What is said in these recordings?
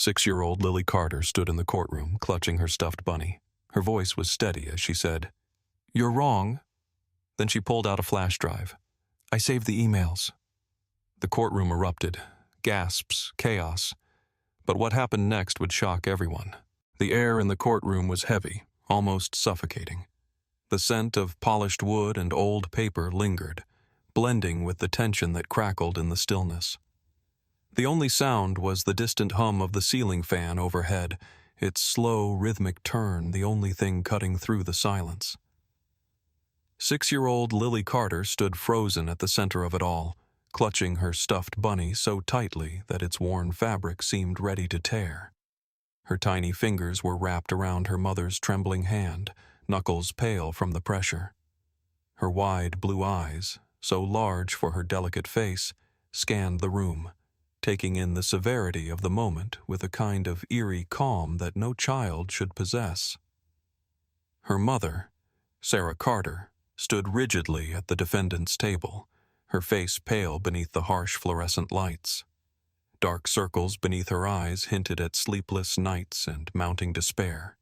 6-year-old Lily Carter stood in the courtroom, clutching her stuffed bunny. Her voice was steady as she said, "You're wrong." Then she pulled out a flash drive. "I saved the emails." The courtroom erupted. Gasps, chaos. But what happened next would shock everyone. The air in the courtroom was heavy, almost suffocating. The scent of polished wood and old paper lingered, blending with the tension that crackled in the stillness. The only sound was the distant hum of the ceiling fan overhead, its slow, rhythmic turn the only thing cutting through the silence. 6-year-old Lily Carter stood frozen at the center of it all, clutching her stuffed bunny so tightly that its worn fabric seemed ready to tear. Her tiny fingers were wrapped around her mother's trembling hand, knuckles pale from the pressure. Her wide blue eyes, so large for her delicate face, scanned the room, taking in the severity of the moment with a kind of eerie calm that no child should possess. Her mother, Sarah Carter, stood rigidly at the defendant's table, her face pale beneath the harsh fluorescent lights. Dark circles beneath her eyes hinted at sleepless nights and mounting despair.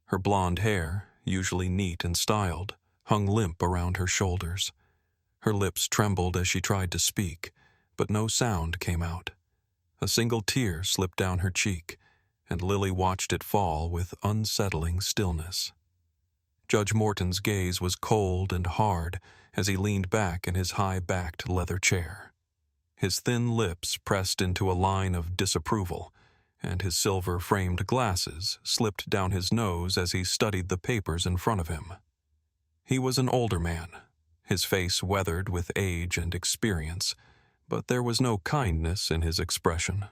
Her blonde hair, usually neat and styled, hung limp around her shoulders. Her lips trembled as she tried to speak, but no sound came out. A single tear slipped down her cheek, and Lily watched it fall with unsettling stillness. Judge Morton's gaze was cold and hard as he leaned back in his high-backed leather chair. His thin lips pressed into a line of disapproval, and his silver-framed glasses slipped down his nose as he studied the papers in front of him. He was an older man, his face weathered with age and experience, but there was no kindness in his expression,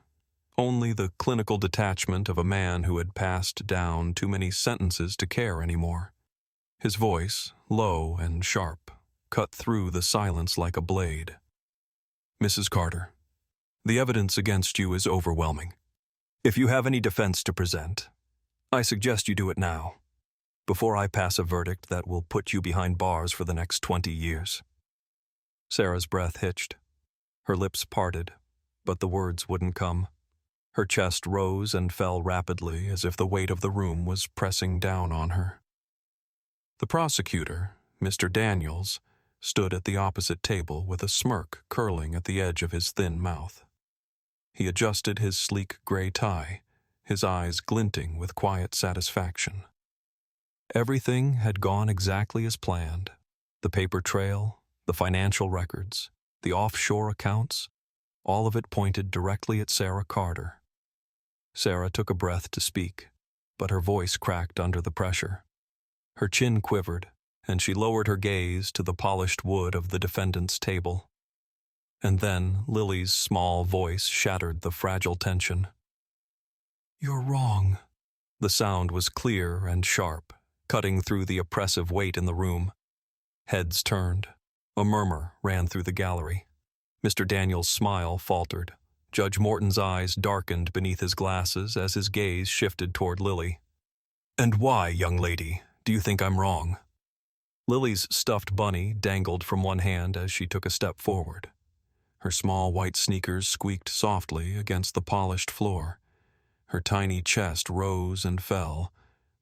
only the clinical detachment of a man who had passed down too many sentences to care anymore. His voice, low and sharp, cut through the silence like a blade. "Mrs. Carter, the evidence against you is overwhelming. If you have any defense to present, I suggest you do it now, before I pass a verdict that will put you behind bars for the next 20 years. Sarah's breath hitched. Her lips parted, but the words wouldn't come. Her chest rose and fell rapidly as if the weight of the room was pressing down on her. The prosecutor, Mr. Daniels, stood at the opposite table with a smirk curling at the edge of his thin mouth. He adjusted his sleek gray tie, his eyes glinting with quiet satisfaction. Everything had gone exactly as planned. The paper trail, the financial records, the offshore accounts, all of it pointed directly at Sarah Carter. Sarah took a breath to speak, but her voice cracked under the pressure. Her chin quivered, and she lowered her gaze to the polished wood of the defendant's table. And then Lily's small voice shattered the fragile tension. "You're wrong." The sound was clear and sharp, cutting through the oppressive weight in the room. Heads turned. A murmur ran through the gallery. Mr. Daniels' smile faltered. Judge Morton's eyes darkened beneath his glasses as his gaze shifted toward Lily. "And why, young lady, do you think I'm wrong?" Lily's stuffed bunny dangled from one hand as she took a step forward. Her small white sneakers squeaked softly against the polished floor. Her tiny chest rose and fell,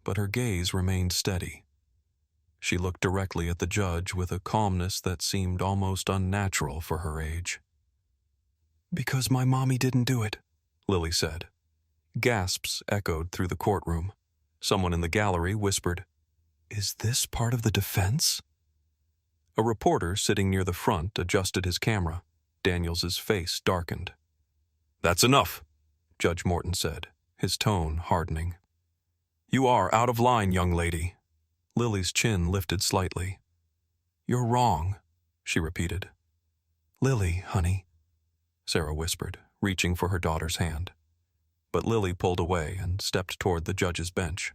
but her gaze remained steady. She looked directly at the judge with a calmness that seemed almost unnatural for her age. "Because my mommy didn't do it," Lily said. Gasps echoed through the courtroom. Someone in the gallery whispered, "Is this part of the defense?" A reporter sitting near the front adjusted his camera. Daniels's face darkened. "That's enough," Judge Morton said, his tone hardening. "You are out of line, young lady." Lily's chin lifted slightly. "You're wrong," she repeated. "Lily, honey," Sarah whispered, reaching for her daughter's hand. But Lily pulled away and stepped toward the judge's bench.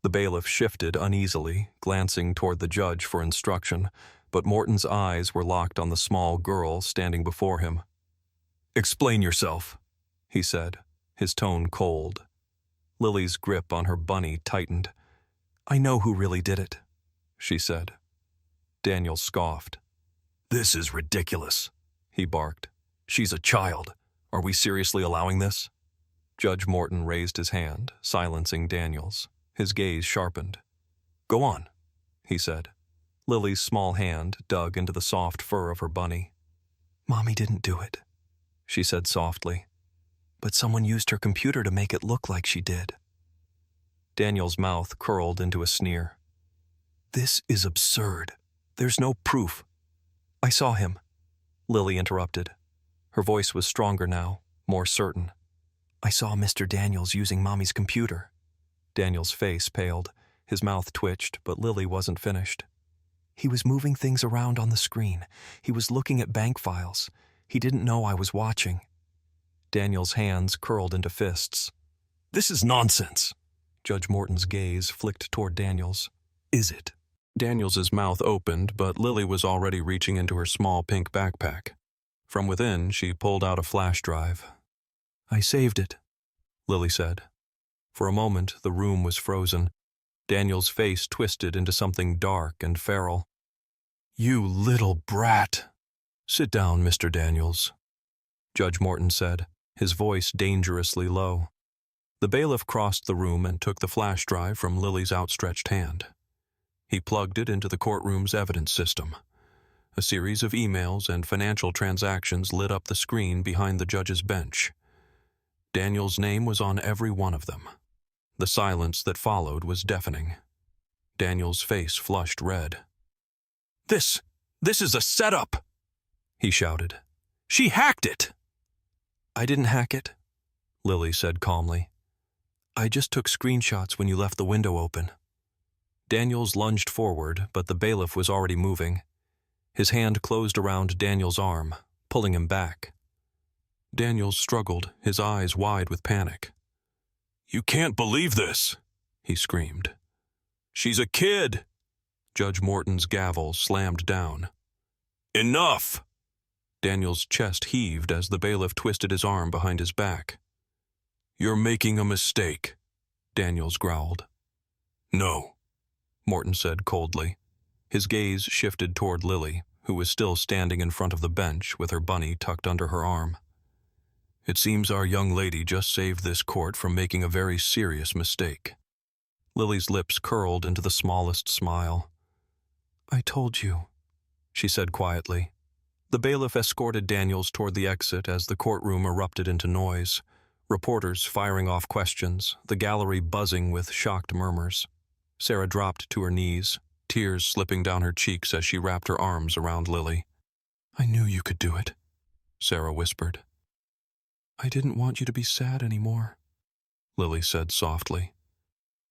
The bailiff shifted uneasily, glancing toward the judge for instruction, but Morton's eyes were locked on the small girl standing before him. "Explain yourself," he said, his tone cold. Lily's grip on her bunny tightened. "I know who really did it," she said. Daniel scoffed. "This is ridiculous," he barked. "She's a child. Are we seriously allowing this?" Judge Morton raised his hand, silencing Daniels. His gaze sharpened. "Go on," he said. Lily's small hand dug into the soft fur of her bunny. "Mommy didn't do it," she said softly. "But someone used her computer to make it look like she did." Daniel's mouth curled into a sneer. "This is absurd. There's no proof." "I saw him," Lily interrupted. Her voice was stronger now, more certain. "I saw Mr. Daniels using Mommy's computer." Daniel's face paled. His mouth twitched, but Lily wasn't finished. "He was moving things around on the screen. He was looking at bank files. He didn't know I was watching." Daniel's hands curled into fists. "This is nonsense." Judge Morton's gaze flicked toward Daniels. "Is it?" Daniels's mouth opened, but Lily was already reaching into her small pink backpack. From within, she pulled out a flash drive. "I saved it," Lily said. For a moment, the room was frozen. Daniel's face twisted into something dark and feral. "You little brat!" "Sit down, Mr. Daniels," Judge Morton said, his voice dangerously low. The bailiff crossed the room and took the flash drive from Lily's outstretched hand. He plugged it into the courtroom's evidence system. A series of emails and financial transactions lit up the screen behind the judge's bench. Daniel's name was on every one of them. The silence that followed was deafening. Daniel's face flushed red. This is a setup!" he shouted. "She hacked it!" "I didn't hack it," Lily said calmly. "I just took screenshots when you left the window open." Daniels lunged forward, but the bailiff was already moving. His hand closed around Daniel's arm, pulling him back. Daniels struggled, his eyes wide with panic. "You can't believe this!" he screamed. "She's a kid!" Judge Morton's gavel slammed down. "Enough!" Daniel's chest heaved as the bailiff twisted his arm behind his back. "You're making a mistake," Daniels growled. "No," Morton said coldly. His gaze shifted toward Lily, who was still standing in front of the bench with her bunny tucked under her arm. "It seems our young lady just saved this court from making a very serious mistake." Lily's lips curled into the smallest smile. "I told you," she said quietly. The bailiff escorted Daniels toward the exit as the courtroom erupted into noise. Reporters firing off questions, the gallery buzzing with shocked murmurs. Sarah dropped to her knees, tears slipping down her cheeks as she wrapped her arms around Lily. "I knew you could do it," Sarah whispered. "I didn't want you to be sad anymore," Lily said softly.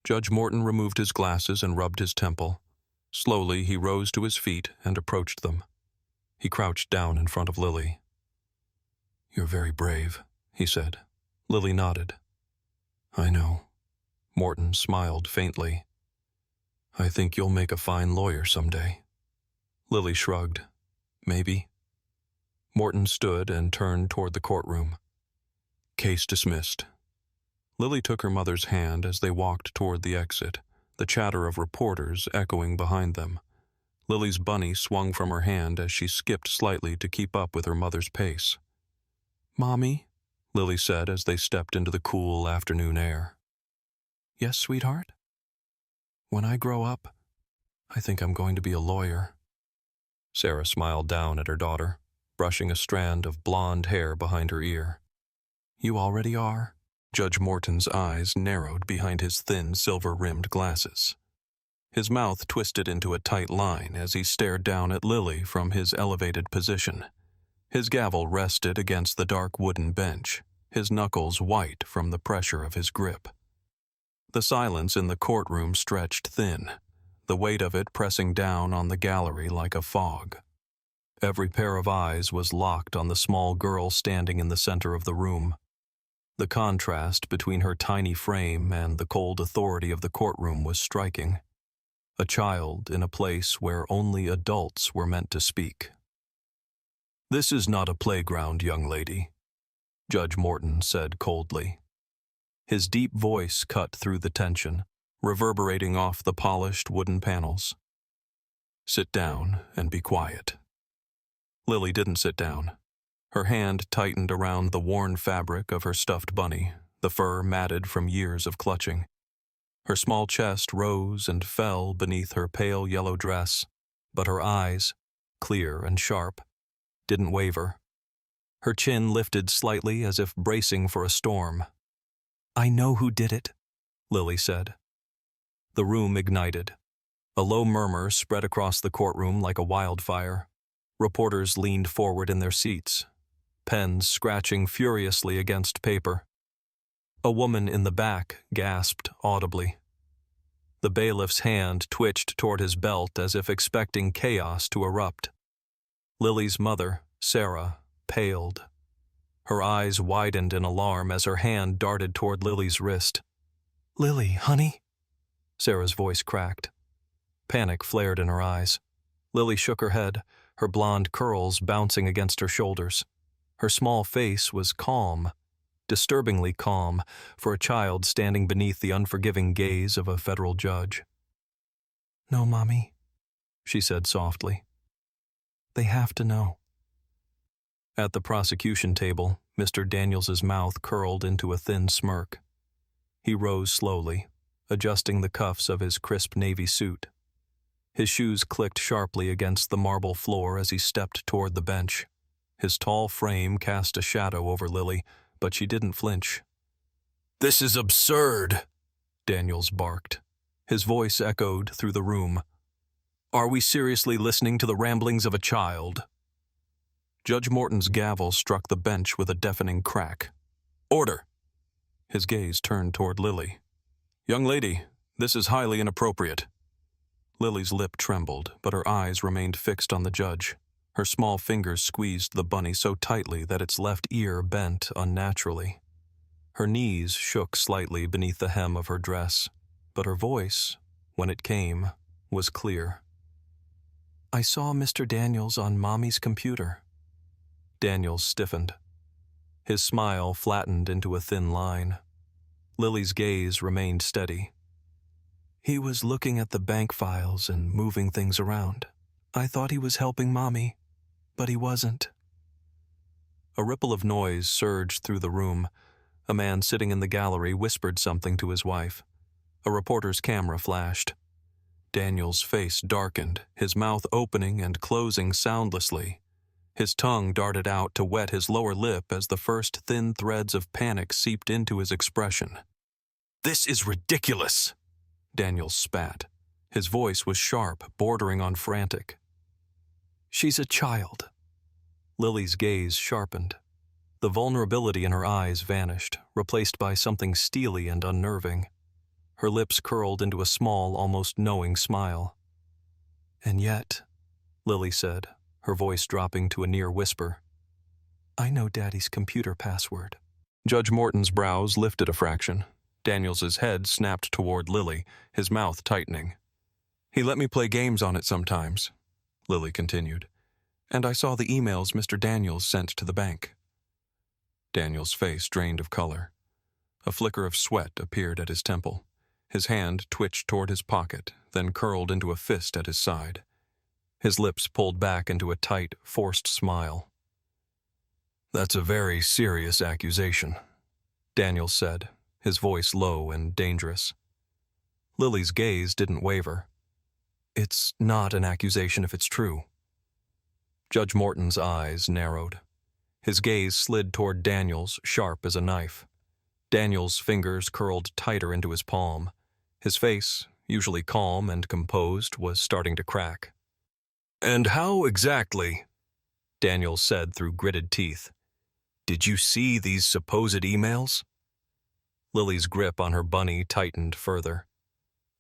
Judge Morton removed his glasses and rubbed his temple. Slowly, he rose to his feet and approached them. He crouched down in front of Lily. "You're very brave," he said. Lily nodded. "I know." Morton smiled faintly. "I think you'll make a fine lawyer someday." Lily shrugged. "Maybe." Morton stood and turned toward the courtroom. "Case dismissed." Lily took her mother's hand as they walked toward the exit, the chatter of reporters echoing behind them. Lily's bunny swung from her hand as she skipped slightly to keep up with her mother's pace. "Mommy," Lily said as they stepped into the cool afternoon air. "Yes, sweetheart? When I grow up, I think I'm going to be a lawyer." Sarah smiled down at her daughter, brushing a strand of blonde hair behind her ear. "You already are." Judge Morton's eyes narrowed behind his thin silver-rimmed glasses. His mouth twisted into a tight line as he stared down at Lily from his elevated position. His gavel rested against the dark wooden bench, his knuckles white from the pressure of his grip. The silence in the courtroom stretched thin, the weight of it pressing down on the gallery like a fog. Every pair of eyes was locked on the small girl standing in the center of the room. The contrast between her tiny frame and the cold authority of the courtroom was striking. A child in a place where only adults were meant to speak. "This is not a playground, young lady," Judge Morton said coldly. His deep voice cut through the tension, reverberating off the polished wooden panels. "Sit down and be quiet." Lily didn't sit down. Her hand tightened around the worn fabric of her stuffed bunny, the fur matted from years of clutching. Her small chest rose and fell beneath her pale yellow dress, but her eyes, clear and sharp, didn't waver. Her chin lifted slightly as if bracing for a storm. "I know who did it," Lily said. The room ignited. A low murmur spread across the courtroom like a wildfire. Reporters leaned forward in their seats, pens scratching furiously against paper. A woman in the back gasped audibly. The bailiff's hand twitched toward his belt as if expecting chaos to erupt. Lily's mother, Sarah, paled. Her eyes widened in alarm as her hand darted toward Lily's wrist. "Lily, honey?" Sarah's voice cracked. Panic flared in her eyes. Lily shook her head, her blonde curls bouncing against her shoulders. Her small face was calm, disturbingly calm, for a child standing beneath the unforgiving gaze of a federal judge. "No, Mommy," she said softly. "They have to know." At the prosecution table, Mr. Daniels's mouth curled into a thin smirk. He rose slowly, adjusting the cuffs of his crisp navy suit. His shoes clicked sharply against the marble floor as he stepped toward the bench. His tall frame cast a shadow over Lily, but she didn't flinch. "This is absurd," Daniels barked. His voice echoed through the room. "Are we seriously listening to the ramblings of a child?" Judge Morton's gavel struck the bench with a deafening crack. "Order!" His gaze turned toward Lily. "Young lady, this is highly inappropriate." Lily's lip trembled, but her eyes remained fixed on the judge. Her small fingers squeezed the bunny so tightly that its left ear bent unnaturally. Her knees shook slightly beneath the hem of her dress, but her voice, when it came, was clear. "I saw Mr. Daniels on Mommy's computer." Daniels stiffened. His smile flattened into a thin line. Lily's gaze remained steady. "He was looking at the bank files and moving things around. I thought he was helping Mommy, but he wasn't." A ripple of noise surged through the room. A man sitting in the gallery whispered something to his wife. A reporter's camera flashed. Daniel's face darkened, his mouth opening and closing soundlessly. His tongue darted out to wet his lower lip as the first thin threads of panic seeped into his expression. "This is ridiculous!" Daniels spat. His voice was sharp, bordering on frantic. "She's a child." Lily's gaze sharpened. The vulnerability in her eyes vanished, replaced by something steely and unnerving. Her lips curled into a small, almost knowing smile. "And yet," Lily said, her voice dropping to a near whisper, "I know Daddy's computer password." Judge Morton's brows lifted a fraction. Daniels's head snapped toward Lily, his mouth tightening. "He let me play games on it sometimes," Lily continued. "And I saw the emails Mr. Daniels sent to the bank." Daniels' face drained of color. A flicker of sweat appeared at his temple. His hand twitched toward his pocket, then curled into a fist at his side. His lips pulled back into a tight, forced smile. "That's a very serious accusation," Daniels said, his voice low and dangerous. Lily's gaze didn't waver. "It's not an accusation if it's true." Judge Morton's eyes narrowed. His gaze slid toward Daniels, sharp as a knife. Daniels' fingers curled tighter into his palm. His face, usually calm and composed, was starting to crack. "And how exactly," Daniels said through gritted teeth, "did you see these supposed emails?" Lily's grip on her bunny tightened further.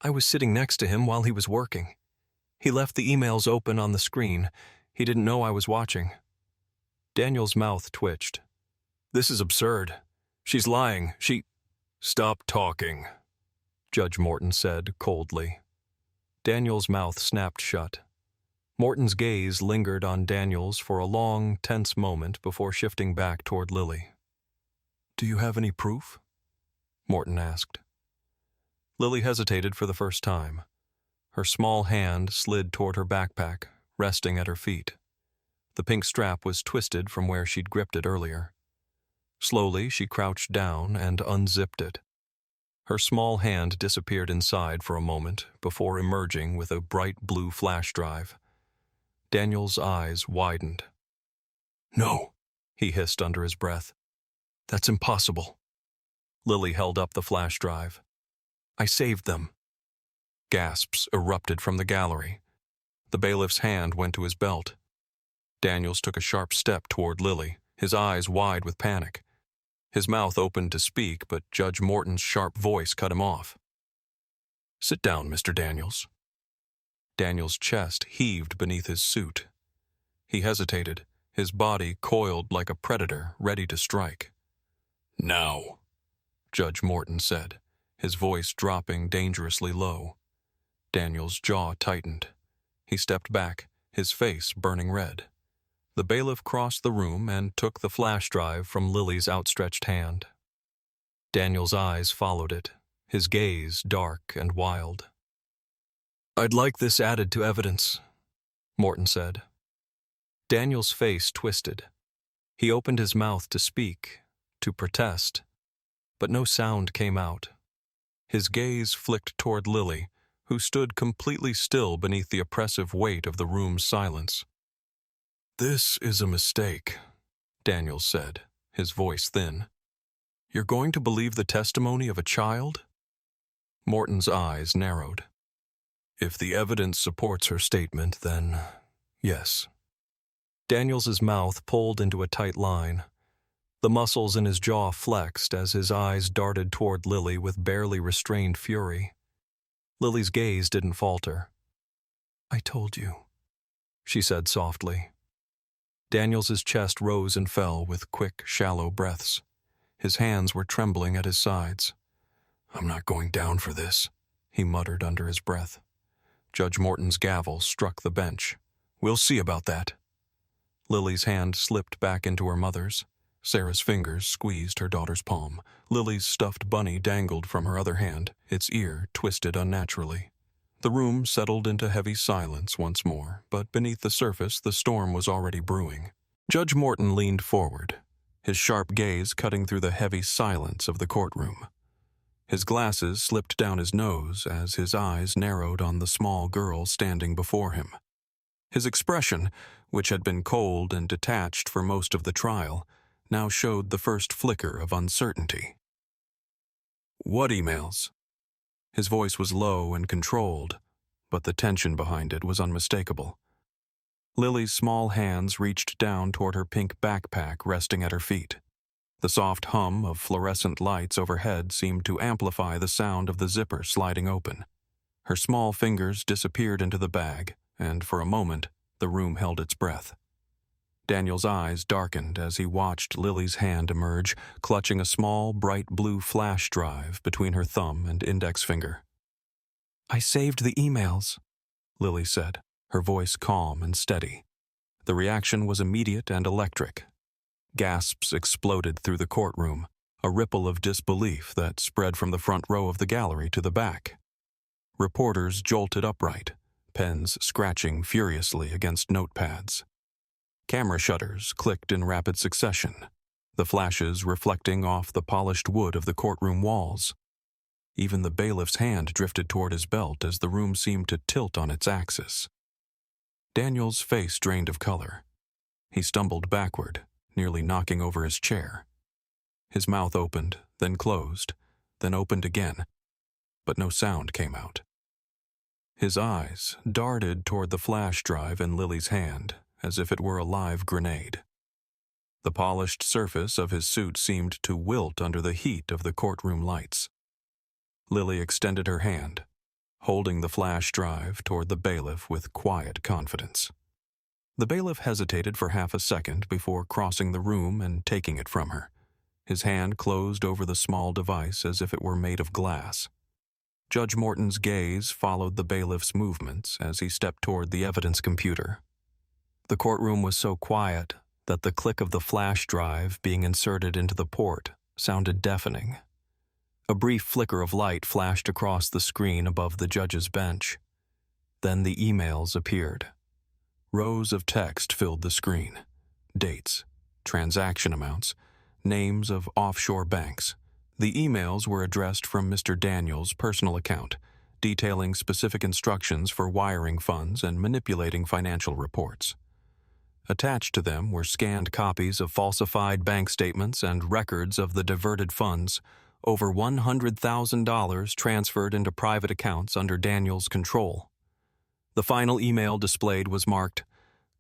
"I was sitting next to him while he was working. He left the emails open on the screen. He didn't know I was watching." Daniel's mouth twitched. "This is absurd. She's lying. She—" "Stop talking," Judge Morton said coldly. Daniel's mouth snapped shut. Morton's gaze lingered on Daniels for a long, tense moment before shifting back toward Lily. "Do you have any proof?" Morton asked. Lily hesitated for the first time. Her small hand slid toward her backpack, resting at her feet. The pink strap was twisted from where she'd gripped it earlier. Slowly, she crouched down and unzipped it. Her small hand disappeared inside for a moment before emerging with a bright blue flash drive. Daniel's eyes widened. "No," he hissed under his breath. "That's impossible." Lily held up the flash drive. "I saved them." Gasps erupted from the gallery. The bailiff's hand went to his belt. Daniels took a sharp step toward Lily, his eyes wide with panic. His mouth opened to speak, but Judge Morton's sharp voice cut him off. "Sit down, Mr. Daniels." Daniels' chest heaved beneath his suit. He hesitated, his body coiled like a predator ready to strike. "Now," Judge Morton said, his voice dropping dangerously low. Daniels' jaw tightened. He stepped back, his face burning red. The bailiff crossed the room and took the flash drive from Lily's outstretched hand. Daniel's eyes followed it, his gaze dark and wild. "I'd like this added to evidence," Morton said. Daniel's face twisted. He opened his mouth to speak, to protest, but no sound came out. His gaze flicked toward Lily, who stood completely still beneath the oppressive weight of the room's silence. "This is a mistake," Daniels said, his voice thin. "You're going to believe the testimony of a child?" Morton's eyes narrowed. "If the evidence supports her statement, then yes." Daniels's mouth pulled into a tight line. The muscles in his jaw flexed as his eyes darted toward Lily with barely restrained fury. Lily's gaze didn't falter. "I told you," she said softly. Daniels's chest rose and fell with quick, shallow breaths. His hands were trembling at his sides. "I'm not going down for this," he muttered under his breath. Judge Morton's gavel struck the bench. "We'll see about that." Lily's hand slipped back into her mother's. Sarah's fingers squeezed her daughter's palm. Lily's stuffed bunny dangled from her other hand, its ear twisted unnaturally. The room settled into heavy silence once more, but beneath the surface the storm was already brewing. Judge Morton leaned forward, his sharp gaze cutting through the heavy silence of the courtroom. His glasses slipped down his nose as his eyes narrowed on the small girl standing before him. His expression, which had been cold and detached for most of the trial, now showed the first flicker of uncertainty. "What emails?" His voice was low and controlled, but the tension behind it was unmistakable. Lily's small hands reached down toward her pink backpack resting at her feet. The soft hum of fluorescent lights overhead seemed to amplify the sound of the zipper sliding open. Her small fingers disappeared into the bag, and for a moment, the room held its breath. Daniel's eyes darkened as he watched Lily's hand emerge, clutching a small, bright blue flash drive between her thumb and index finger. "I saved the emails," Lily said, her voice calm and steady. The reaction was immediate and electric. Gasps exploded through the courtroom, a ripple of disbelief that spread from the front row of the gallery to the back. Reporters jolted upright, pens scratching furiously against notepads. Camera shutters clicked in rapid succession, the flashes reflecting off the polished wood of the courtroom walls. Even the bailiff's hand drifted toward his belt as the room seemed to tilt on its axis. Daniel's face drained of color. He stumbled backward, nearly knocking over his chair. His mouth opened, then closed, then opened again, but no sound came out. His eyes darted toward the flash drive in Lily's hand, as if it were a live grenade. The polished surface of his suit seemed to wilt under the heat of the courtroom lights. Lily extended her hand, holding the flash drive toward the bailiff with quiet confidence. The bailiff hesitated for half a second before crossing the room and taking it from her. His hand closed over the small device as if it were made of glass. Judge Morton's gaze followed the bailiff's movements as he stepped toward the evidence computer. The courtroom was so quiet that the click of the flash drive being inserted into the port sounded deafening. A brief flicker of light flashed across the screen above the judge's bench. Then the emails appeared. Rows of text filled the screen. Dates, transaction amounts, names of offshore banks. The emails were addressed from Mr. Daniels' personal account, detailing specific instructions for wiring funds and manipulating financial reports. Attached to them were scanned copies of falsified bank statements and records of the diverted funds, over $100,000 transferred into private accounts under Daniels' control. The final email displayed was marked,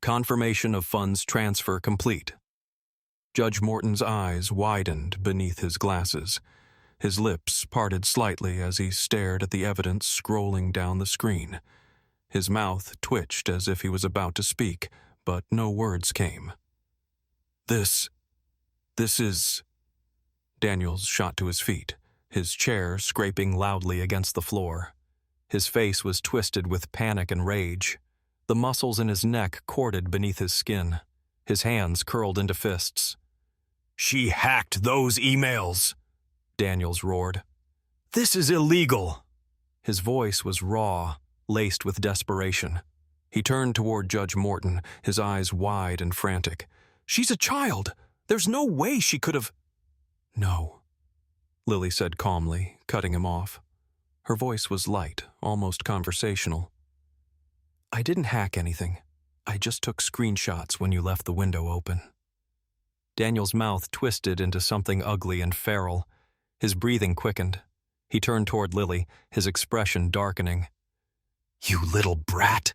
"Confirmation of funds transfer complete." Judge Morton's eyes widened beneath his glasses. His lips parted slightly as he stared at the evidence scrolling down the screen. His mouth twitched as if he was about to speak, but no words came. This is... Daniels shot to his feet, his chair scraping loudly against the floor. His face was twisted with panic and rage. The muscles in his neck corded beneath his skin. His hands curled into fists. "She hacked those emails!" Daniels roared. "This is illegal!" His voice was raw, laced with desperation. He turned toward Judge Morton, his eyes wide and frantic. "She's a child! There's no way she could have—" "No," Lily said calmly, cutting him off. Her voice was light, almost conversational. "I didn't hack anything. I just took screenshots when you left the window open." Daniel's mouth twisted into something ugly and feral. His breathing quickened. He turned toward Lily, his expression darkening. "You little brat!"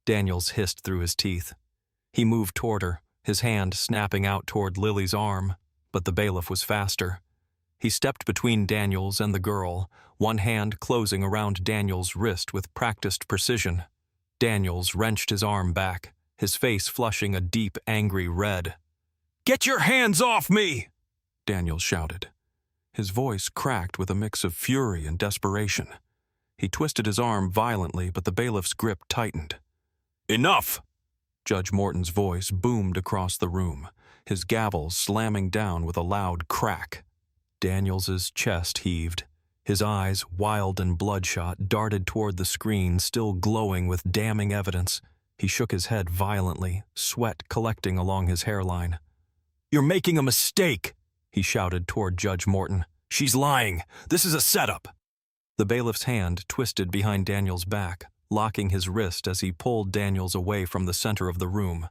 Daniels hissed through his teeth. He moved toward her, his hand snapping out toward Lily's arm, but the bailiff was faster. He stepped between Daniels and the girl, one hand closing around Daniels' wrist with practiced precision. Daniels wrenched his arm back, his face flushing a deep, angry red. "Get your hands off me!" Daniels shouted. His voice cracked with a mix of fury and desperation. He twisted his arm violently, but the bailiff's grip tightened. "Enough!" Judge Morton's voice boomed across the room, his gavel slamming down with a loud crack. Daniels's chest heaved. His eyes, wild and bloodshot, darted toward the screen, still glowing with damning evidence. He shook his head violently, sweat collecting along his hairline. "You're making a mistake!" he shouted toward Judge Morton. "She's lying! This is a setup!" The bailiff's hand twisted behind Daniels' back, locking his wrist as he pulled Daniels away from the center of the room.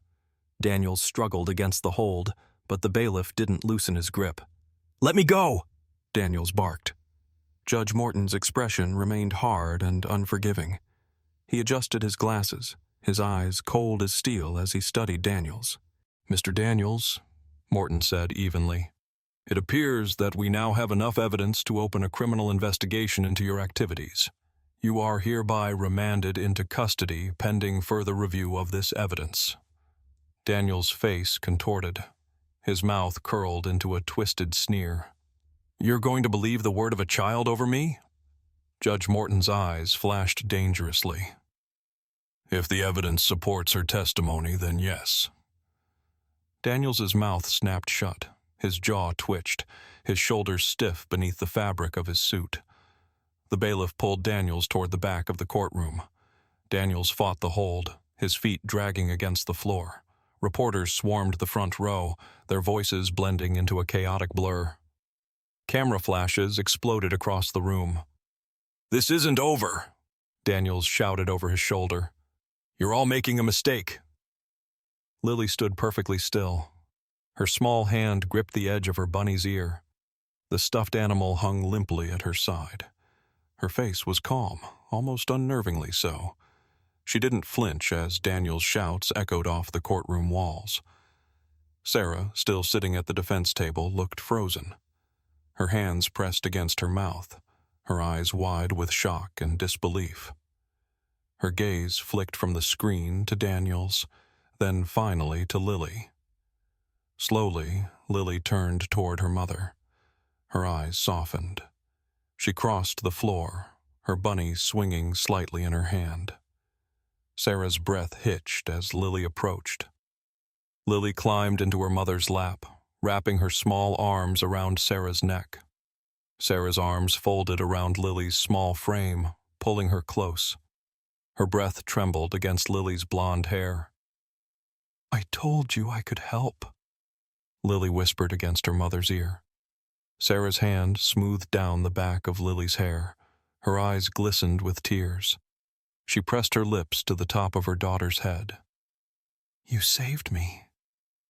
Daniels struggled against the hold, but the bailiff didn't loosen his grip. "Let me go!" Daniels barked. Judge Morton's expression remained hard and unforgiving. He adjusted his glasses, his eyes cold as steel as he studied Daniels. "Mr. Daniels," Morton said evenly, "it appears that we now have enough evidence to open a criminal investigation into your activities. You are hereby remanded into custody pending further review of this evidence." Daniels' face contorted. His mouth curled into a twisted sneer. "You're going to believe the word of a child over me?" Judge Morton's eyes flashed dangerously. "If the evidence supports her testimony, then yes." Daniels's mouth snapped shut. His jaw twitched, his shoulders stiff beneath the fabric of his suit. The bailiff pulled Daniels toward the back of the courtroom. Daniels fought the hold, his feet dragging against the floor. Reporters swarmed the front row, their voices blending into a chaotic blur. Camera flashes exploded across the room. "This isn't over," Daniels shouted over his shoulder. "You're all making a mistake." Lily stood perfectly still. Her small hand gripped the edge of her bunny's ear. The stuffed animal hung limply at her side. Her face was calm, almost unnervingly so. She didn't flinch as Daniel's shouts echoed off the courtroom walls. Sarah, still sitting at the defense table, looked frozen. Her hands pressed against her mouth, her eyes wide with shock and disbelief. Her gaze flicked from the screen to Daniels, then finally to Lily. Slowly, Lily turned toward her mother. Her eyes softened. She crossed the floor, her bunny swinging slightly in her hand. Sarah's breath hitched as Lily approached. Lily climbed into her mother's lap, wrapping her small arms around Sarah's neck. Sarah's arms folded around Lily's small frame, pulling her close. Her breath trembled against Lily's blonde hair. "I told you I could help." Lily whispered against her mother's ear. Sarah's hand smoothed down the back of Lily's hair. Her eyes glistened with tears. She pressed her lips to the top of her daughter's head. "You saved me,"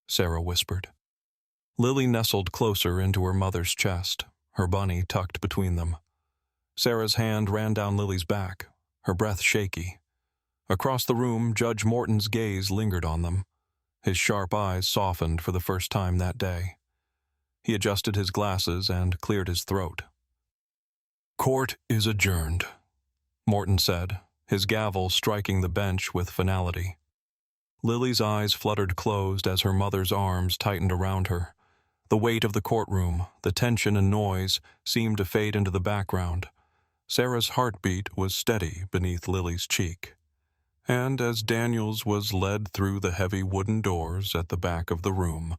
Sarah whispered. Lily nestled closer into her mother's chest, her bunny tucked between them. Sarah's hand ran down Lily's back, her breath shaky. Across the room, Judge Morton's gaze lingered on them. His sharp eyes softened for the first time that day. He adjusted his glasses and cleared his throat. "Court is adjourned," Morton said, his gavel striking the bench with finality. Lily's eyes fluttered closed as her mother's arms tightened around her. The weight of the courtroom, the tension and noise, seemed to fade into the background. Sarah's heartbeat was steady beneath Lily's cheek. And as Daniels was led through the heavy wooden doors at the back of the room,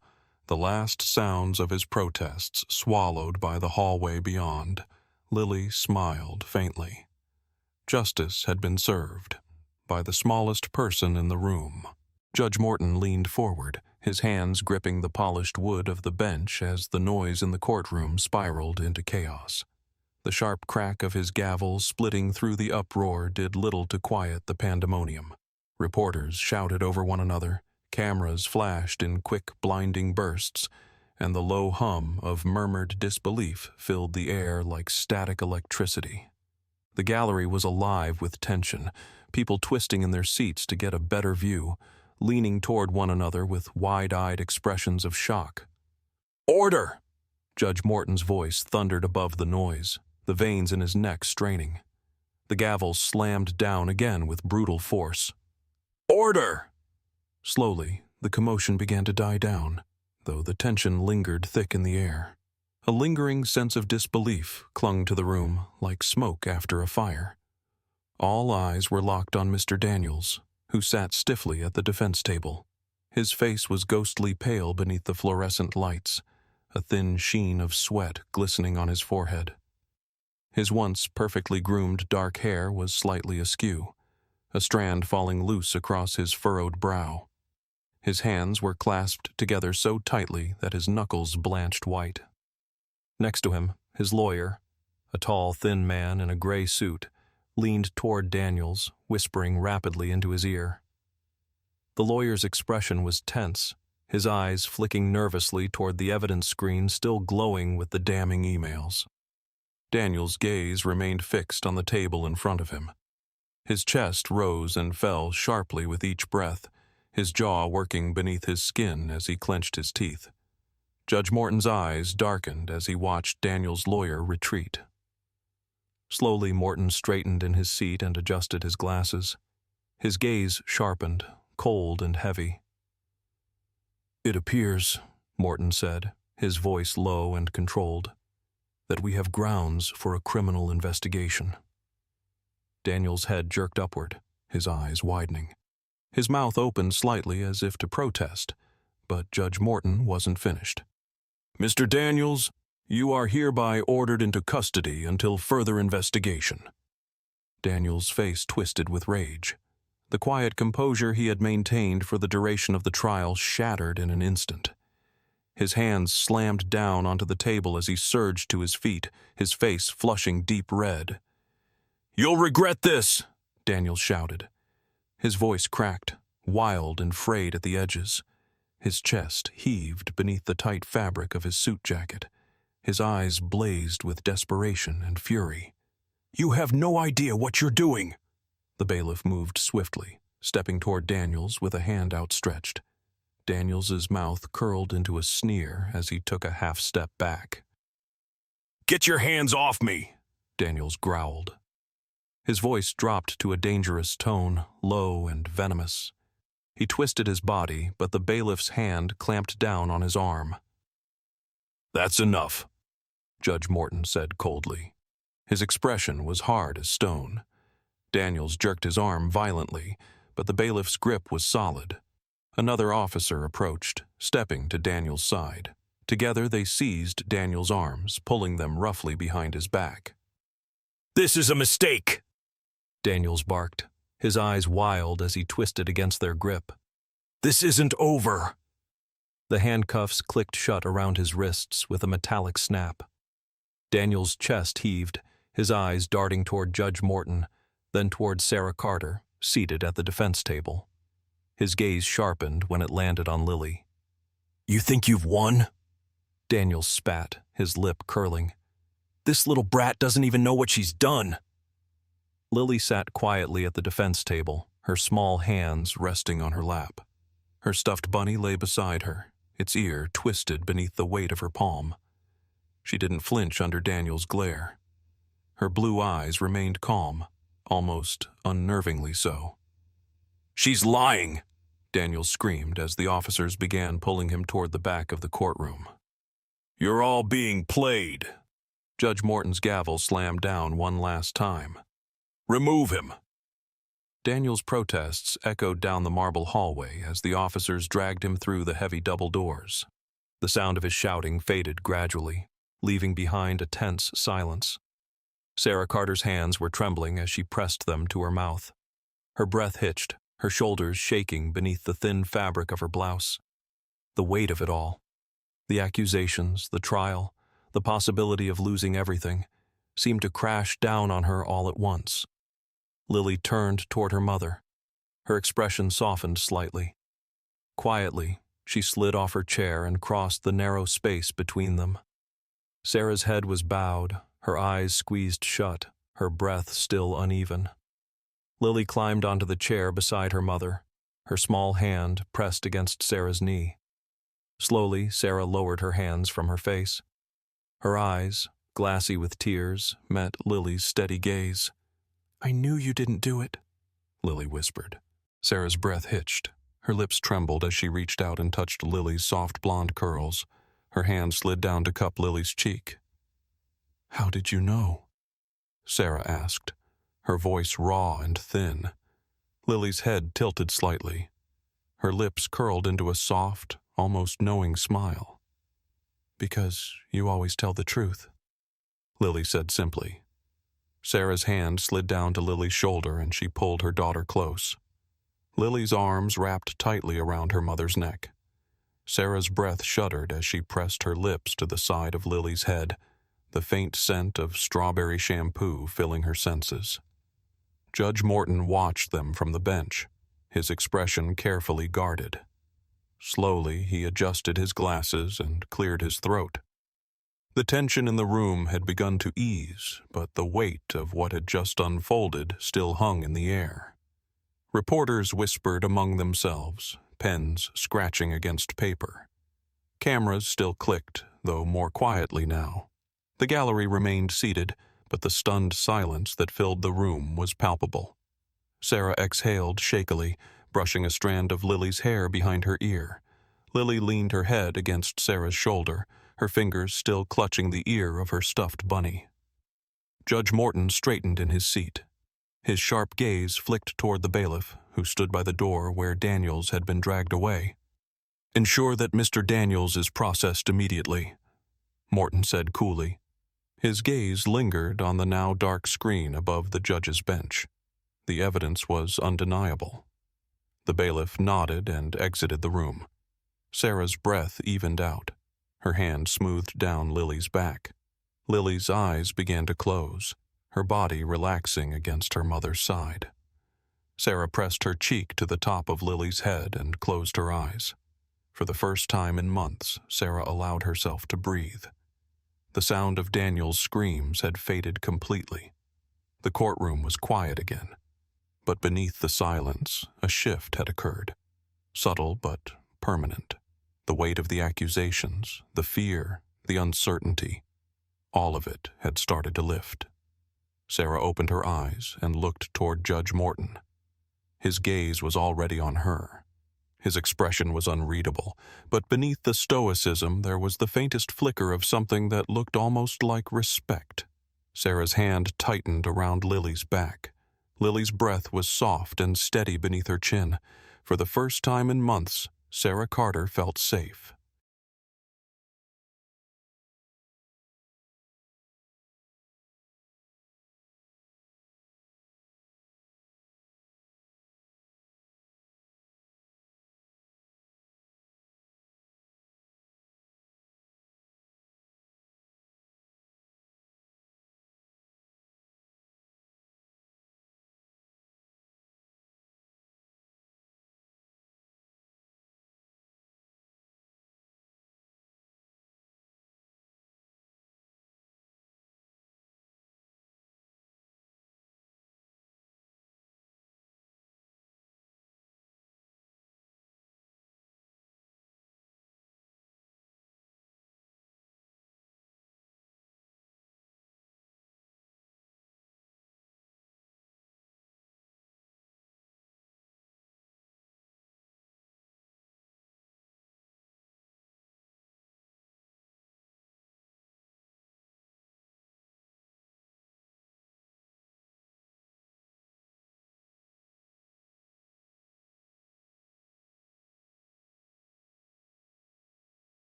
the last sounds of his protests swallowed by the hallway beyond, Lily smiled faintly. Justice had been served by the smallest person in the room. Judge Morton leaned forward, his hands gripping the polished wood of the bench as the noise in the courtroom spiraled into chaos. The sharp crack of his gavel splitting through the uproar did little to quiet the pandemonium. Reporters shouted over one another, cameras flashed in quick, blinding bursts, and the low hum of murmured disbelief filled the air like static electricity. The gallery was alive with tension, people twisting in their seats to get a better view, leaning toward one another with wide-eyed expressions of shock. "Order!" Judge Morton's voice thundered above the noise, the veins in his neck straining. The gavel slammed down again with brutal force. "Order!" Slowly, the commotion began to die down, though the tension lingered thick in the air. A lingering sense of disbelief clung to the room like smoke after a fire. All eyes were locked on Mr. Daniels, who sat stiffly at the defense table. His face was ghostly pale beneath the fluorescent lights, a thin sheen of sweat glistening on his forehead. His once perfectly groomed dark hair was slightly askew, a strand falling loose across his furrowed brow. His hands were clasped together so tightly that his knuckles blanched white. Next to him, his lawyer, a tall, thin man in a gray suit, leaned toward Daniels, whispering rapidly into his ear. The lawyer's expression was tense, his eyes flicking nervously toward the evidence screen still glowing with the damning emails. Daniels' gaze remained fixed on the table in front of him. His chest rose and fell sharply with each breath, his jaw working beneath his skin as he clenched his teeth. Judge Morton's eyes darkened as he watched Daniels' lawyer retreat. Slowly, Morton straightened in his seat and adjusted his glasses. His gaze sharpened, cold and heavy. "It appears," Morton said, his voice low and controlled, "that we have grounds for a criminal investigation." Daniel's head jerked upward, his eyes widening. His mouth opened slightly as if to protest, but Judge Morton wasn't finished. "Mr. Daniels, you are hereby ordered into custody until further investigation." Daniel's face twisted with rage. The quiet composure he had maintained for the duration of the trial shattered in an instant. His hands slammed down onto the table as he surged to his feet, his face flushing deep red. "You'll regret this!" Daniels shouted. His voice cracked, wild and frayed at the edges. His chest heaved beneath the tight fabric of his suit jacket. His eyes blazed with desperation and fury. "You have no idea what you're doing!" The bailiff moved swiftly, stepping toward Daniels with a hand outstretched. Daniels's mouth curled into a sneer as he took a half-step back. "Get your hands off me!" Daniels growled. His voice dropped to a dangerous tone, low and venomous. He twisted his body, but the bailiff's hand clamped down on his arm. "That's enough," Judge Morton said coldly. His expression was hard as stone. Daniels jerked his arm violently, but the bailiff's grip was solid. Another officer approached, stepping to Daniels' side. Together they seized Daniels' arms, pulling them roughly behind his back. "This is a mistake!" Daniels barked, his eyes wild as he twisted against their grip. "This isn't over!" The handcuffs clicked shut around his wrists with a metallic snap. Daniel's chest heaved, his eyes darting toward Judge Morton, then toward Sarah Carter, seated at the defense table. His gaze sharpened when it landed on Lily. "You think you've won?" Daniel spat, his lip curling. "This little brat doesn't even know what she's done." Lily sat quietly at the defense table, her small hands resting on her lap. Her stuffed bunny lay beside her, its ear twisted beneath the weight of her palm. She didn't flinch under Daniel's glare. Her blue eyes remained calm, almost unnervingly so. "She's lying!" Daniel screamed as the officers began pulling him toward the back of the courtroom. "You're all being played." Judge Morton's gavel slammed down one last time. "Remove him." Daniel's protests echoed down the marble hallway as the officers dragged him through the heavy double doors. The sound of his shouting faded gradually, leaving behind a tense silence. Sarah Carter's hands were trembling as she pressed them to her mouth. Her breath hitched, her shoulders shaking beneath the thin fabric of her blouse. The weight of it all, the accusations, the trial, the possibility of losing everything, seemed to crash down on her all at once. Lily turned toward her mother. Her expression softened slightly. Quietly, she slid off her chair and crossed the narrow space between them. Sarah's head was bowed, her eyes squeezed shut, her breath still uneven. Lily climbed onto the chair beside her mother, her small hand pressed against Sarah's knee. Slowly, Sarah lowered her hands from her face. Her eyes, glassy with tears, met Lily's steady gaze. "I knew you didn't do it," Lily whispered. Sarah's breath hitched. Her lips trembled as she reached out and touched Lily's soft blonde curls. Her hand slid down to cup Lily's cheek. "How did you know?" Sarah asked, her voice raw and thin. Lily's head tilted slightly. Her lips curled into a soft, almost knowing smile. "Because you always tell the truth," Lily said simply. Sarah's hand slid down to Lily's shoulder and she pulled her daughter close. Lily's arms wrapped tightly around her mother's neck. Sarah's breath shuddered as she pressed her lips to the side of Lily's head, the faint scent of strawberry shampoo filling her senses. Judge Morton watched them from the bench, his expression carefully guarded. Slowly, he adjusted his glasses and cleared his throat. The tension in the room had begun to ease, but the weight of what had just unfolded still hung in the air. Reporters whispered among themselves, pens scratching against paper. Cameras still clicked, though more quietly now. The gallery remained seated, but the stunned silence that filled the room was palpable. Sarah exhaled shakily, brushing a strand of Lily's hair behind her ear. Lily leaned her head against Sarah's shoulder, her fingers still clutching the ear of her stuffed bunny. Judge Morton straightened in his seat. His sharp gaze flicked toward the bailiff, who stood by the door where Daniels had been dragged away. "Ensure that Mr. Daniels is processed immediately," Morton said coolly. His gaze lingered on the now dark screen above the judge's bench. The evidence was undeniable. The bailiff nodded and exited the room. Sarah's breath evened out. Her hand smoothed down Lily's back. Lily's eyes began to close, her body relaxing against her mother's side. Sarah pressed her cheek to the top of Lily's head and closed her eyes. For the first time in months, Sarah allowed herself to breathe. The sound of Daniel's screams had faded completely. The courtroom was quiet again. But beneath the silence, a shift had occurred. Subtle but permanent. The weight of the accusations, the fear, the uncertainty, all of it had started to lift. Sarah opened her eyes and looked toward Judge Morton. His gaze was already on her. His expression was unreadable, but beneath the stoicism there was the faintest flicker of something that looked almost like respect. Sarah's hand tightened around Lily's back. Lily's breath was soft and steady beneath her chin. For the first time in months, Sarah Carter felt safe.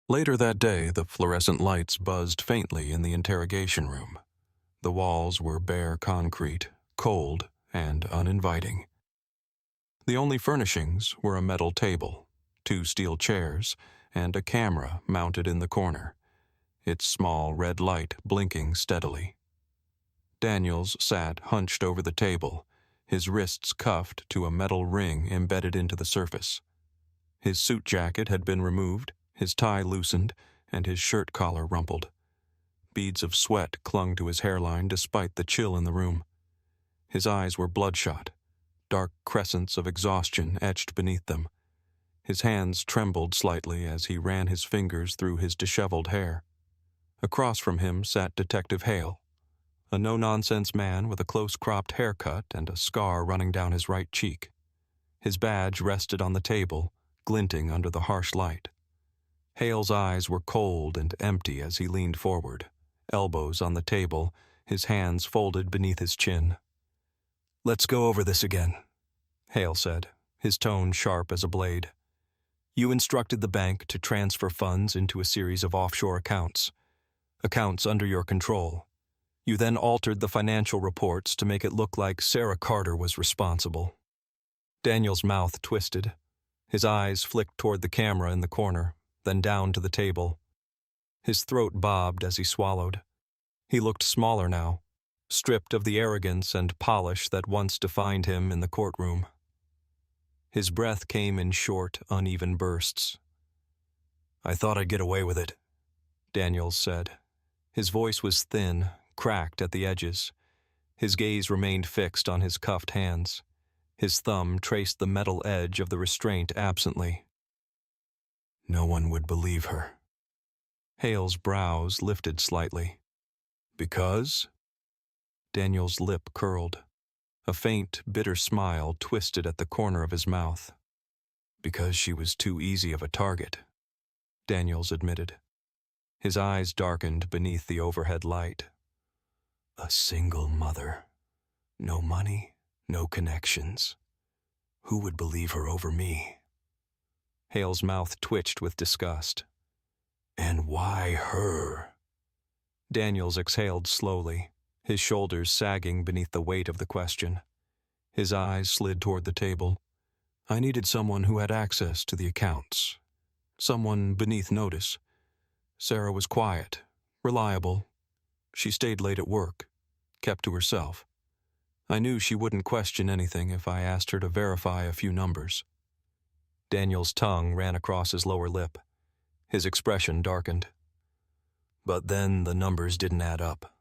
Later that day, the fluorescent lights buzzed faintly in the interrogation room. The walls were bare concrete, cold, and uninviting. The only furnishings were a metal table, 2 steel chairs, and a camera mounted in the corner, its small red light blinking steadily. Daniels sat hunched over the table, his wrists cuffed to a metal ring embedded into the surface. His suit jacket had been removed, his tie loosened, and his shirt collar rumpled. Beads of sweat clung to his hairline despite the chill in the room. His eyes were bloodshot, dark crescents of exhaustion etched beneath them. His hands trembled slightly as he ran his fingers through his disheveled hair. Across from him sat Detective Hale, a no-nonsense man with a close-cropped haircut and a scar running down his right cheek. His badge rested on the table, glinting under the harsh light. Hale's eyes were cold and empty as he leaned forward, elbows on the table, his hands folded beneath his chin. "Let's go over this again," Hale said, his tone sharp as a blade. "You instructed the bank to transfer funds into a series of offshore accounts under your control. You then altered the financial reports to make it look like Sarah Carter was responsible." Daniel's mouth twisted. His eyes flicked toward the camera in the corner, then down to the table. His throat bobbed as he swallowed. He looked smaller now, stripped of the arrogance and polish that once defined him in the courtroom. His breath came in short, uneven bursts. "I thought I'd get away with it," Daniels said. His voice was thin, cracked at the edges. His gaze remained fixed on his cuffed hands. His thumb traced the metal edge of the restraint absently. "No one would believe her." Hale's brows lifted slightly. "Because?" Daniel's lip curled. A faint, bitter smile twisted at the corner of his mouth. "Because she was too easy of a target," Daniels admitted. His eyes darkened beneath the overhead light. "A single mother. No money, no connections. Who would believe her over me?" Hale's mouth twitched with disgust. "And why her?" Daniels exhaled slowly, his shoulders sagging beneath the weight of the question. His eyes slid toward the table. "I needed someone who had access to the accounts. Someone beneath notice. Sarah was quiet, reliable. She stayed late at work, kept to herself. I knew she wouldn't question anything if I asked her to verify a few numbers." Daniel's tongue ran across his lower lip. His expression darkened. "But then the numbers didn't add up."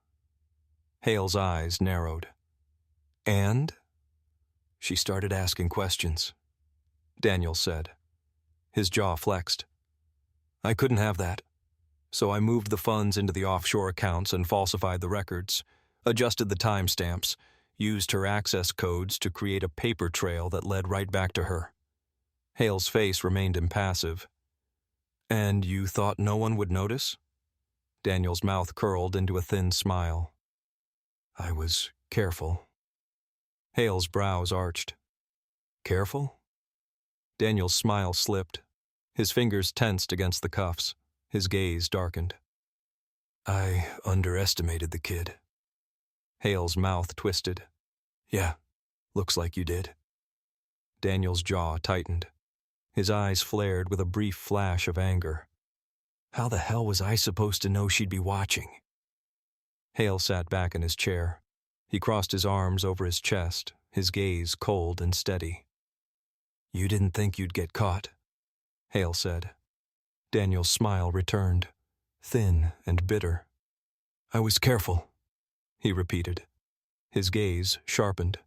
Hale's eyes narrowed. "And?" "She started asking questions," Daniel said. His jaw flexed. "I couldn't have that. So I moved the funds into the offshore accounts and falsified the records, adjusted the timestamps, used her access codes to create a paper trail that led right back to her." Hale's face remained impassive. "And you thought no one would notice?" Daniel's mouth curled into a thin smile. "I was careful." Hale's brows arched. "Careful?" Daniel's smile slipped. His fingers tensed against the cuffs. His gaze darkened. "I underestimated the kid." Hale's mouth twisted. "Yeah, looks like you did." Daniel's jaw tightened. His eyes flared with a brief flash of anger. "How the hell was I supposed to know she'd be watching?" Hale sat back in his chair. He crossed his arms over his chest, his gaze cold and steady. "You didn't think you'd get caught," Hale said. Daniel's smile returned, thin and bitter. "I was careful," he repeated. His gaze sharpened.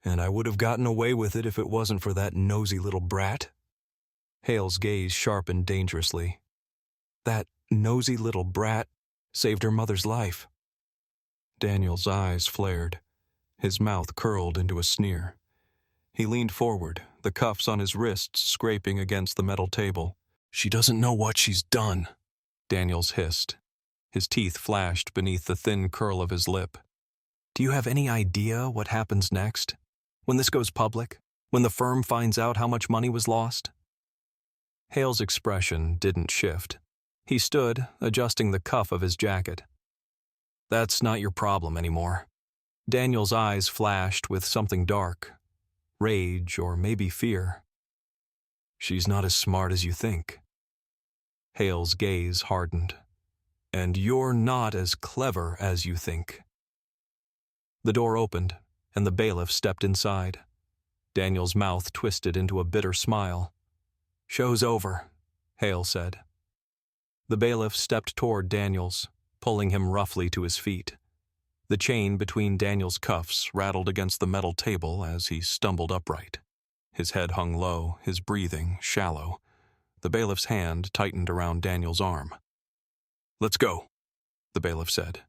"And I would have gotten away with it if it wasn't for that nosy little brat." Hale's gaze sharpened dangerously. "That nosy little brat saved her mother's life." Daniel's eyes flared. His mouth curled into a sneer. He leaned forward, the cuffs on his wrists scraping against the metal table. "She doesn't know what she's done," Daniels hissed. His teeth flashed beneath the thin curl of his lip. "Do you have any idea what happens next? When this goes public? When the firm finds out how much money was lost?" Hale's expression didn't shift. He stood, adjusting the cuff of his jacket. "That's not your problem anymore." Daniel's eyes flashed with something dark. Rage or maybe fear. "She's not as smart as you think." Hale's gaze hardened. "And you're not as clever as you think." The door opened, and the bailiff stepped inside. Daniel's mouth twisted into a bitter smile. "Show's over," Hale said. The bailiff stepped toward Daniels, pulling him roughly to his feet. The chain between Daniel's cuffs rattled against the metal table as he stumbled upright. His head hung low, his breathing shallow. The bailiff's hand tightened around Daniel's arm. "Let's go," the bailiff said.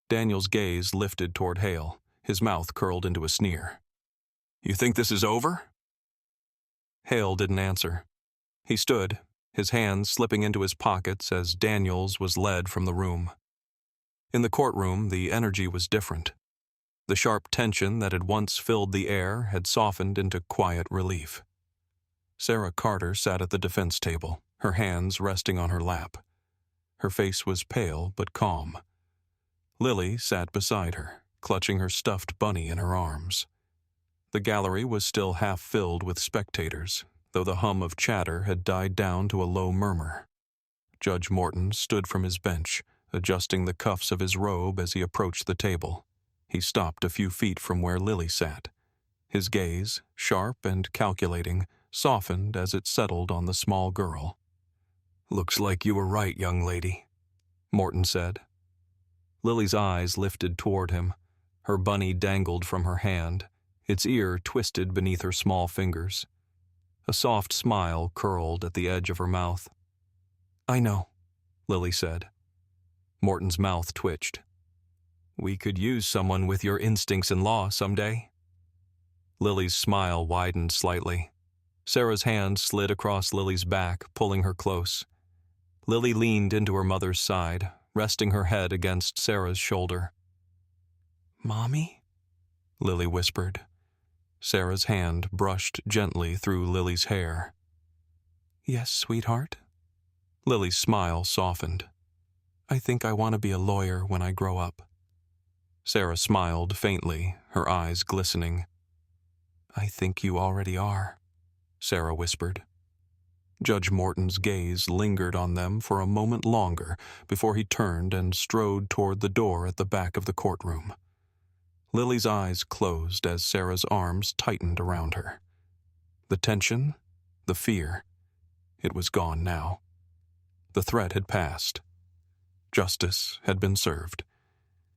Daniel's gaze lifted toward Hale, his mouth curled into a sneer. "You think this is over?" Hale didn't answer. He stood, his hands slipping into his pockets as Daniels was led from the room. In the courtroom, the energy was different. The sharp tension that had once filled the air had softened into quiet relief. Sarah Carter sat at the defense table, her hands resting on her lap. Her face was pale but calm. Lily sat beside her, clutching her stuffed bunny in her arms. The gallery was still half filled with spectators, though the hum of chatter had died down to a low murmur. Judge Morton stood from his bench, adjusting the cuffs of his robe as he approached the table. He stopped a few feet from where Lily sat. His gaze, sharp and calculating, softened as it settled on the small girl. "Looks like you were right, young lady," Morton said. Lily's eyes lifted toward him. Her bunny dangled from her hand, its ear twisted beneath her small fingers. A soft smile curled at the edge of her mouth. "I know," Lily said. Morton's mouth twitched. "We could use someone with your instincts in law someday." Lily's smile widened slightly. Sarah's hand slid across Lily's back, pulling her close. Lily leaned into her mother's side, resting her head against Sarah's shoulder. "Mommy?" Lily whispered. Sarah's hand brushed gently through Lily's hair. "Yes, sweetheart?" Lily's smile softened. "I think I want to be a lawyer when I grow up." Sarah smiled faintly, her eyes glistening. "I think you already are," Sarah whispered. Judge Morton's gaze lingered on them for a moment longer before he turned and strode toward the door at the back of the courtroom. Lily's eyes closed as Sarah's arms tightened around her. The tension, the fear, it was gone now. The threat had passed. Justice had been served,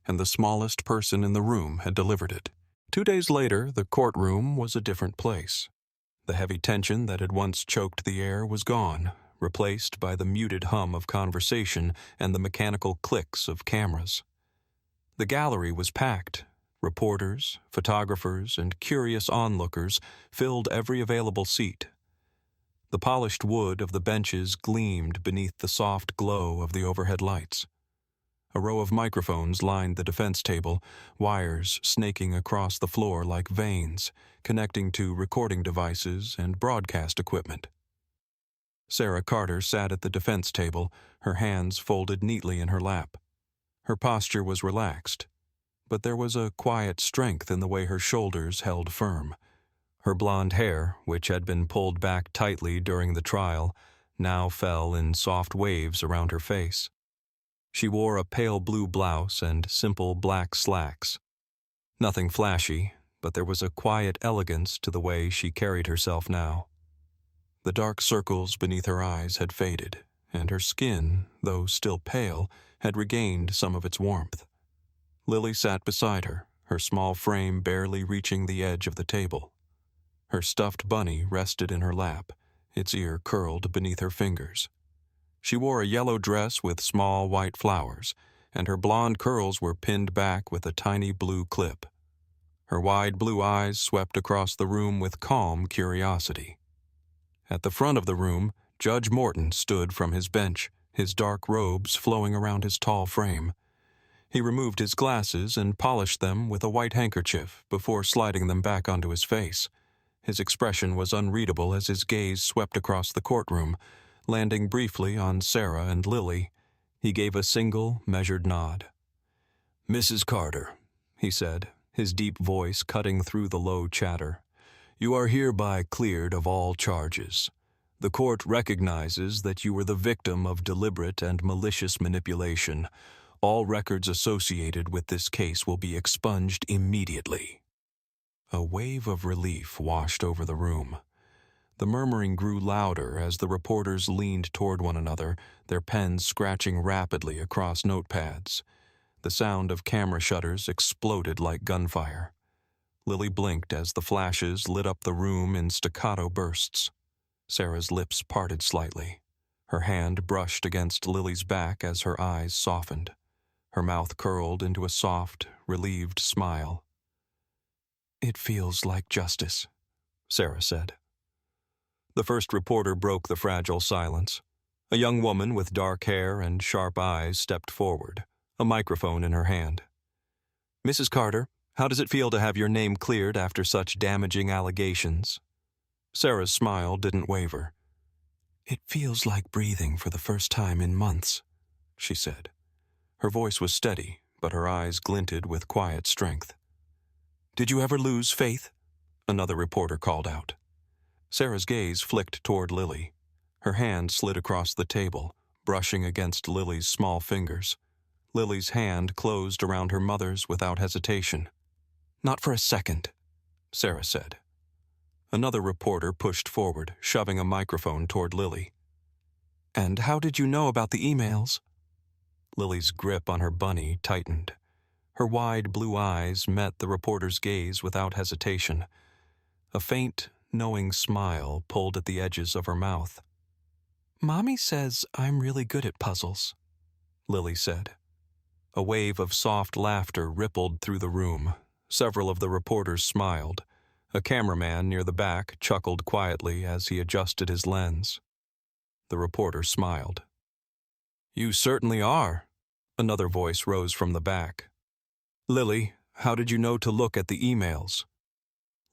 and the smallest person in the room had delivered it. 2 days later, the courtroom was a different place. The heavy tension that had once choked the air was gone, replaced by the muted hum of conversation and the mechanical clicks of cameras. The gallery was packed. Reporters, photographers, and curious onlookers filled every available seat. The polished wood of the benches gleamed beneath the soft glow of the overhead lights. A row of microphones lined the defense table, wires snaking across the floor like veins, connecting to recording devices and broadcast equipment. Sarah Carter sat at the defense table, her hands folded neatly in her lap. Her posture was relaxed, but there was a quiet strength in the way her shoulders held firm. Her blonde hair, which had been pulled back tightly during the trial, now fell in soft waves around her face. She wore a pale blue blouse and simple black slacks. Nothing flashy, but there was a quiet elegance to the way she carried herself now. The dark circles beneath her eyes had faded, and her skin, though still pale, had regained some of its warmth. Lily sat beside her, her small frame barely reaching the edge of the table. Her stuffed bunny rested in her lap, its ear curled beneath her fingers. She wore a yellow dress with small white flowers, and her blonde curls were pinned back with a tiny blue clip. Her wide blue eyes swept across the room with calm curiosity. At the front of the room, Judge Morton stood from his bench, his dark robes flowing around his tall frame. He removed his glasses and polished them with a white handkerchief before sliding them back onto his face. His expression was unreadable as his gaze swept across the courtroom, Landing briefly on Sarah and Lily, he gave a single, measured nod. "Mrs. Carter," he said, his deep voice cutting through the low chatter, "you are hereby cleared of all charges. The court recognizes that you were the victim of deliberate and malicious manipulation. All records associated with this case will be expunged immediately." A wave of relief washed over the room. The murmuring grew louder as the reporters leaned toward one another, their pens scratching rapidly across notepads. The sound of camera shutters exploded like gunfire. Lily blinked as the flashes lit up the room in staccato bursts. Sarah's lips parted slightly. Her hand brushed against Lily's back as her eyes softened. Her mouth curled into a soft, relieved smile. "It feels like justice," Sarah said. The first reporter broke the fragile silence. A young woman with dark hair and sharp eyes stepped forward, a microphone in her hand. "Mrs. Carter, how does it feel to have your name cleared after such damaging allegations?" Sarah's smile didn't waver. "It feels like breathing for the first time in months," she said. Her voice was steady, but her eyes glinted with quiet strength. "Did you ever lose faith?" another reporter called out. Sarah's gaze flicked toward Lily. Her hand slid across the table, brushing against Lily's small fingers. Lily's hand closed around her mother's without hesitation. "Not for a second," Sarah said. Another reporter pushed forward, shoving a microphone toward Lily. "And how did you know about the emails?" Lily's grip on her bunny tightened. Her wide blue eyes met the reporter's gaze without hesitation. A faint, knowing smile pulled at the edges of her mouth. "Mommy says I'm really good at puzzles," Lily said. A wave of soft laughter rippled through the room. Several of the reporters smiled. A cameraman near the back chuckled quietly as he adjusted his lens. The reporter smiled. "You certainly are," another voice rose from the back. "Lily, how did you know to look at the emails?"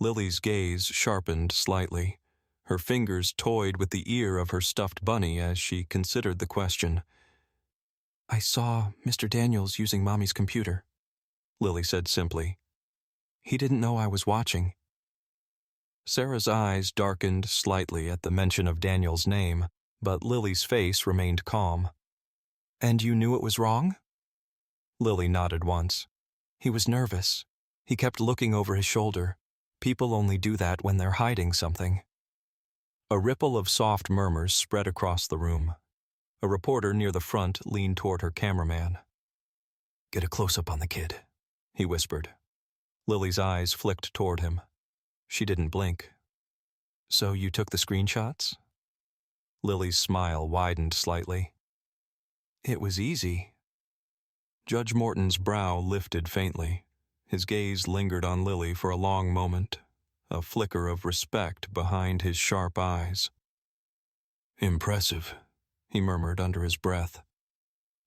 Lily's gaze sharpened slightly. Her fingers toyed with the ear of her stuffed bunny as she considered the question. "I saw Mr. Daniels using Mommy's computer," Lily said simply. "He didn't know I was watching." Sarah's eyes darkened slightly at the mention of Daniel's name, but Lily's face remained calm. "And you knew it was wrong?" Lily nodded once. "He was nervous. He kept looking over his shoulder. People only do that when they're hiding something." A ripple of soft murmurs spread across the room. A reporter near the front leaned toward her cameraman. "Get a close-up on the kid," he whispered. Lily's eyes flicked toward him. She didn't blink. "So you took the screenshots?" Lily's smile widened slightly. "It was easy." Judge Morton's brow lifted faintly. His gaze lingered on Lily for a long moment, a flicker of respect behind his sharp eyes. "Impressive," he murmured under his breath.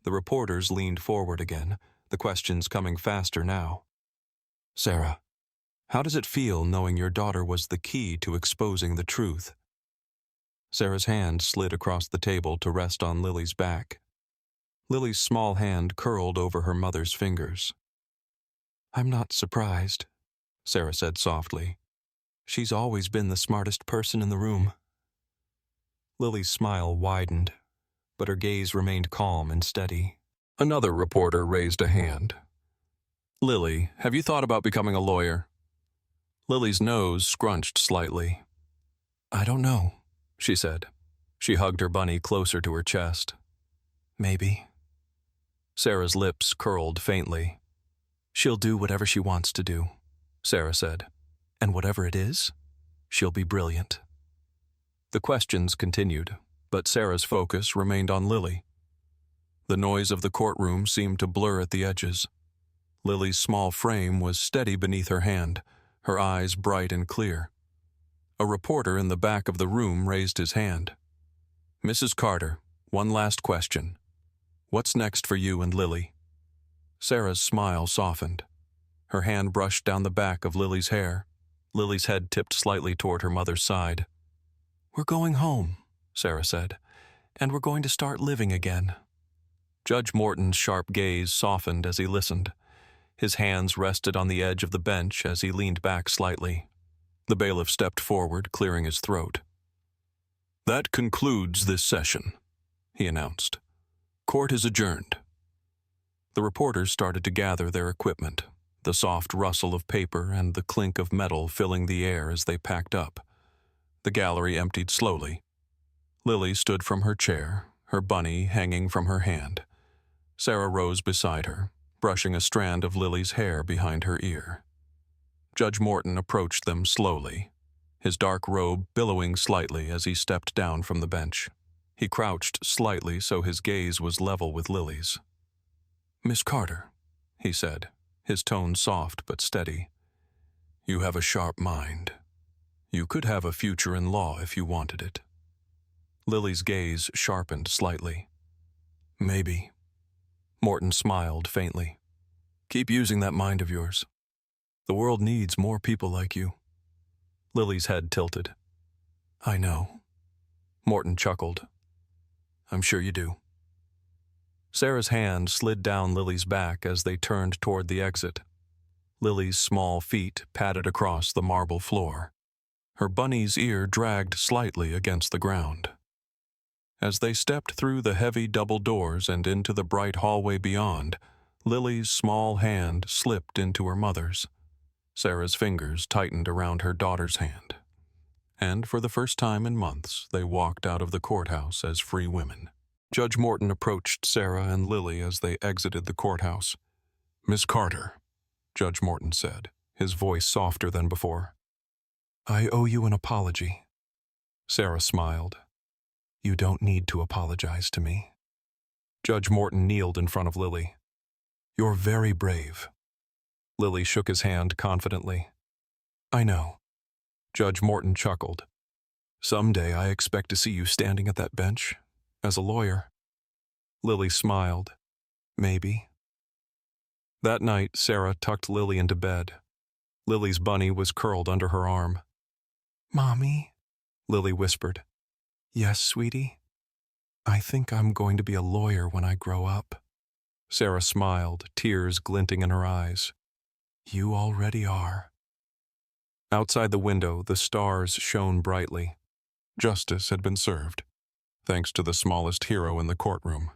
The reporters leaned forward again, the questions coming faster now. "Sarah, how does it feel knowing your daughter was the key to exposing the truth?" Sarah's hand slid across the table to rest on Lily's back. Lily's small hand curled over her mother's fingers. "I'm not surprised," Sarah said softly. "She's always been the smartest person in the room." Lily's smile widened, but her gaze remained calm and steady. Another reporter raised a hand. "Lily, have you thought about becoming a lawyer?" Lily's nose scrunched slightly. "I don't know," she said. She hugged her bunny closer to her chest. "Maybe." Sarah's lips curled faintly. "She'll do whatever she wants to do," Sarah said. "And whatever it is, she'll be brilliant." The questions continued, but Sarah's focus remained on Lily. The noise of the courtroom seemed to blur at the edges. Lily's small frame was steady beneath her hand, her eyes bright and clear. A reporter in the back of the room raised his hand. "Mrs. Carter, one last question. What's next for you and Lily?" Sarah's smile softened. Her hand brushed down the back of Lily's hair. Lily's head tipped slightly toward her mother's side. "We're going home," Sarah said. and we're going to start living again." Judge Morton's sharp gaze softened as he listened. His hands rested on the edge of the bench as he leaned back slightly. The bailiff stepped forward, clearing his throat. "That concludes this session," he announced. "Court is adjourned." The reporters started to gather their equipment, the soft rustle of paper and the clink of metal filling the air as they packed up. The gallery emptied slowly. Lily stood from her chair, her bunny hanging from her hand. Sarah rose beside her, brushing a strand of Lily's hair behind her ear. Judge Morton approached them slowly, his dark robe billowing slightly as he stepped down from the bench. He crouched slightly so his gaze was level with Lily's. "Miss Carter," he said, his tone soft but steady. "You have a sharp mind. You could have a future in law if you wanted it." Lily's gaze sharpened slightly. "Maybe." Morton smiled faintly. "Keep using that mind of yours. The world needs more people like you." Lily's head tilted. "I know." Morton chuckled. "I'm sure you do." Sarah's hand slid down Lily's back as they turned toward the exit. Lily's small feet padded across the marble floor. Her bunny's ear dragged slightly against the ground. As they stepped through the heavy double doors and into the bright hallway beyond, Lily's small hand slipped into her mother's. Sarah's fingers tightened around her daughter's hand. And for the first time in months, they walked out of the courthouse as free women. Judge Morton approached Sarah and Lily as they exited the courthouse. "Miss Carter," Judge Morton said, his voice softer than before. "I owe you an apology." Sarah smiled. "You don't need to apologize to me." Judge Morton kneeled in front of Lily. "You're very brave." Lily shook his hand confidently. "I know." Judge Morton chuckled. "Someday I expect to see you standing at that bench, as a lawyer." Lily smiled. "Maybe." That night, Sarah tucked Lily into bed. Lily's bunny was curled under her arm. "Mommy," Lily whispered. "Yes, sweetie? I think I'm going to be a lawyer when I grow up." Sarah smiled, tears glinting in her eyes. "You already are." Outside the window, the stars shone brightly. Justice had been served, thanks to the smallest hero in the courtroom.